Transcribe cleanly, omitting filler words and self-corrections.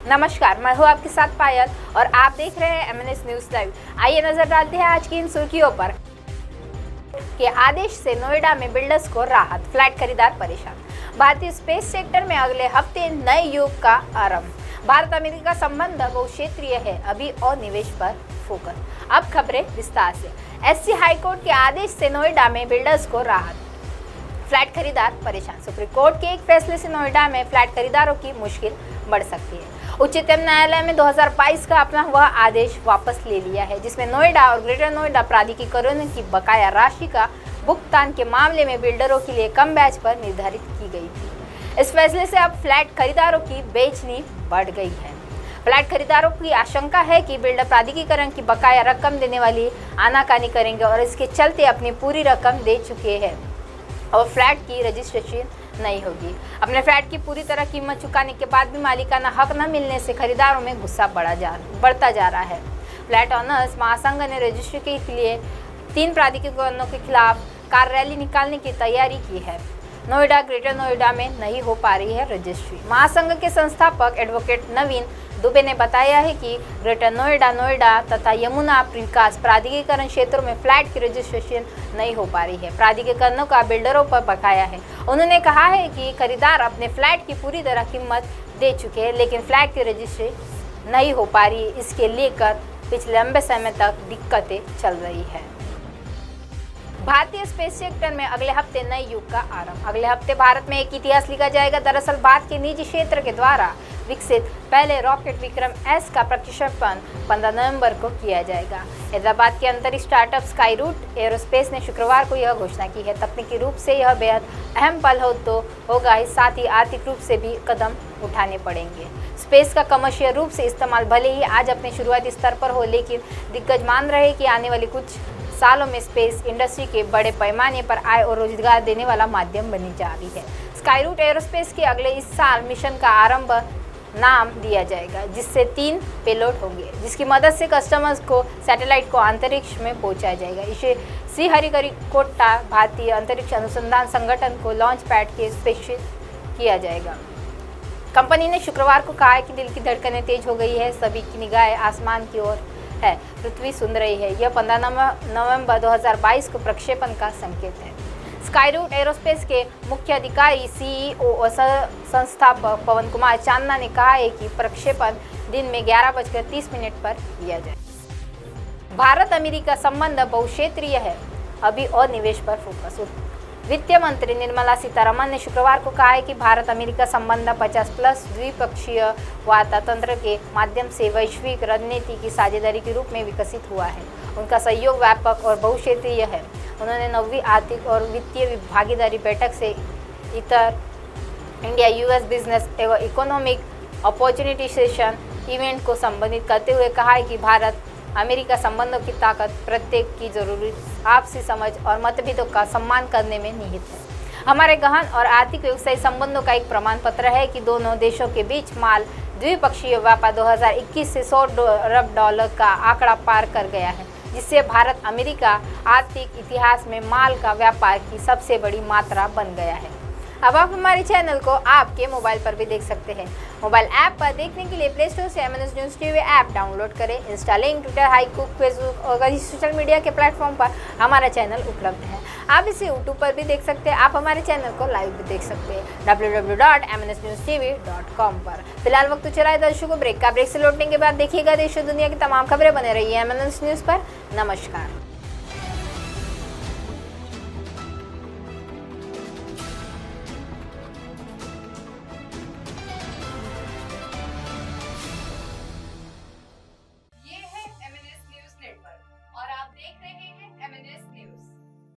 नमस्कार, मैं हूँ आपके साथ पायल और आप देख रहे हैं एमएनएस न्यूज लाइव। आइए नजर डालते हैं आज की इन सुर्खियों पर। के आदेश से नोएडा में बिल्डर्स को राहत, फ्लैट खरीदार परेशान। भारतीय स्पेस सेक्टर में अगले हफ्ते नए युग का आरंभ। भारत अमेरिका संबंध बहुक्षेत्रीय है, अभी और निवेश पर फोकस। अब खबरें विस्तार से। एससी हाईकोर्ट के आदेश से नोएडा में बिल्डर्स को राहत, फ्लैट खरीदार परेशान। सुप्रीम कोर्ट के एक फैसले से नोएडा में फ्लैट खरीदारों की मुश्किल बढ़ सकती है। उच्चतम न्यायालय में 2022 का अपना हुआ आदेश वापस ले लिया है, जिसमें नोएडा और ग्रेटर नोएडा प्राधिकरणों की बकाया राशि का भुगतान के मामले में बिल्डरों के लिए कम ब्याज पर निर्धारित की गई थी। इस फैसले से अब फ्लैट खरीदारों की बेचनी बढ़ गई है। फ्लैट खरीदारों की आशंका है कि बिल्डर प्राधिकरण की बकाया रकम देने वाली आनाकानी करेंगे और इसके चलते अपनी पूरी रकम दे चुके हैं और फ्लैट की रजिस्ट्रेशन नहीं होगी। अपने फ्लैट की पूरी तरह कीमत चुकाने के बाद भी मालिकाना हक न मिलने से खरीदारों में गुस्सा बढ़ता जा रहा है। फ्लैट ऑनर्स महासंघ ने रजिस्ट्री के लिए 3 प्राधिकरणों के खिलाफ कार रैली निकालने की तैयारी की है। नोएडा, ग्रेटर नोएडा में नहीं हो पा रही है रजिस्ट्री। महासंघ के संस्थापक एडवोकेट नवीन दुबे ने बताया है कि ग्रेटर नोएडा तथा यमुना विकास प्राधिकरण क्षेत्रों में फ्लैट की रजिस्ट्रेशन नहीं हो पा रही है। प्राधिकरणों का बिल्डरों पर बकाया है। उन्होंने कहा है कि खरीदार अपने फ्लैट की पूरी तरह कीमत दे चुके हैं, लेकिन फ्लैट की रजिस्ट्री नहीं हो पा रही। इसके लेकर पिछले लंबे समय तक दिक्कतें चल रही है। भारतीय स्पेस सेक्टर में अगले हफ्ते नए युग का आरंभ। अगले हफ्ते भारत में एक इतिहास लिखा जाएगा। दरअसल भारत के निजी क्षेत्र के द्वारा विकसित पहले रॉकेट विक्रम एस का प्रक्षेपण 15 नवंबर को किया जाएगा। हैदराबाद के अंतरिक्ष स्टार्टअप स्काई रूट एरोस्पेस ने शुक्रवार को यह घोषणा की है। तकनीकी रूप से यह बेहद अहम पल होगा ही, साथ ही आर्थिक रूप से भी कदम उठाने पड़ेंगे। स्पेस का कमर्शियल रूप से इस्तेमाल भले ही आज अपने शुरुआती स्तर पर हो, लेकिन दिग्गज मान रहे हैं कि आने वाले कुछ सालों में स्पेस इंडस्ट्री के बड़े पैमाने पर आय और रोजगार देने वाला माध्यम बनने जा रही है। स्काई रूट एरोस्पेस के अगले इस साल मिशन का आरंभ नाम दिया जाएगा, जिससे 3 पेलोड होंगे, जिसकी मदद से कस्टमर्स को सैटेलाइट को अंतरिक्ष में पहुंचाया जाएगा। इसे श्रीहरिकोटा भारतीय अंतरिक्ष अनुसंधान संगठन को लॉन्च पैड के स्पेशल किया जाएगा। कंपनी ने शुक्रवार को कहा है कि दिल की धड़कनें तेज हो गई है, सभी की निगाहें आसमान की ओर है, पृथ्वी सुन रही है। यह 15 नवंबर 2022 को प्रक्षेपण का संकेत है। स्काई रूट एरोस्पेस के मुख्य अधिकारी सीईओ और संस्थापक पवन कुमार चांदना ने कहा है कि प्रक्षेपण दिन में 11:30 पर किया जाए। भारत अमेरिका संबंध बहुक्षेत्रीय है, अभी और निवेश पर फोकस। वित्त मंत्री निर्मला सीतारमण ने शुक्रवार को कहा है कि भारत अमेरिका संबंध 50+ द्विपक्षीय वार्ता तंत्र के माध्यम से वैश्विक रणनीति की साझेदारी के रूप में विकसित हुआ है। उनका सहयोग व्यापक और बहुक्षेत्रीय है। उन्होंने 9वीं आर्थिक और वित्तीय भागीदारी बैठक से इतर इंडिया यूएस बिजनेस एवं इकोनॉमिक अपॉर्चुनिटी सेशन इवेंट को संबोधित करते हुए कहा है कि भारत अमेरिका संबंधों की ताकत प्रत्येक की जरूरत, आपसी समझ और मतभेदों का सम्मान करने में निहित है। हमारे गहन और आर्थिक व्यवसायिक संबंधों का एक प्रमाण पत्र है कि दोनों देशों के बीच माल द्विपक्षीय व्यापार 2021 से $100 अरब का आंकड़ा पार कर गया है, जिससे भारत अमेरिका आर्थिक इतिहास में माल का व्यापार की सबसे बड़ी मात्रा बन गया है। अब आप हमारे चैनल को आपके मोबाइल पर भी देख सकते हैं। मोबाइल ऐप पर देखने के लिए प्ले स्टोर से MNS news TV app download करें। इंस्टा, लिंक, ट्विटर, हाईकुक, फेसबुक और कई सोशल मीडिया के प्लेटफॉर्म पर हमारा चैनल उपलब्ध है। आप इसे यूट्यूब पर भी देख सकते हैं। आप हमारे चैनल को लाइव भी देख सकते हैं www.mnsnewstv.com पर। फिलहाल वक्त चला है दर्शकों ब्रेक का। ब्रेक से लौटने के बाद देखिएगा देश और दुनिया की तमाम खबरें। बने रहिए एमएनएस न्यूज़ पर। नमस्कार।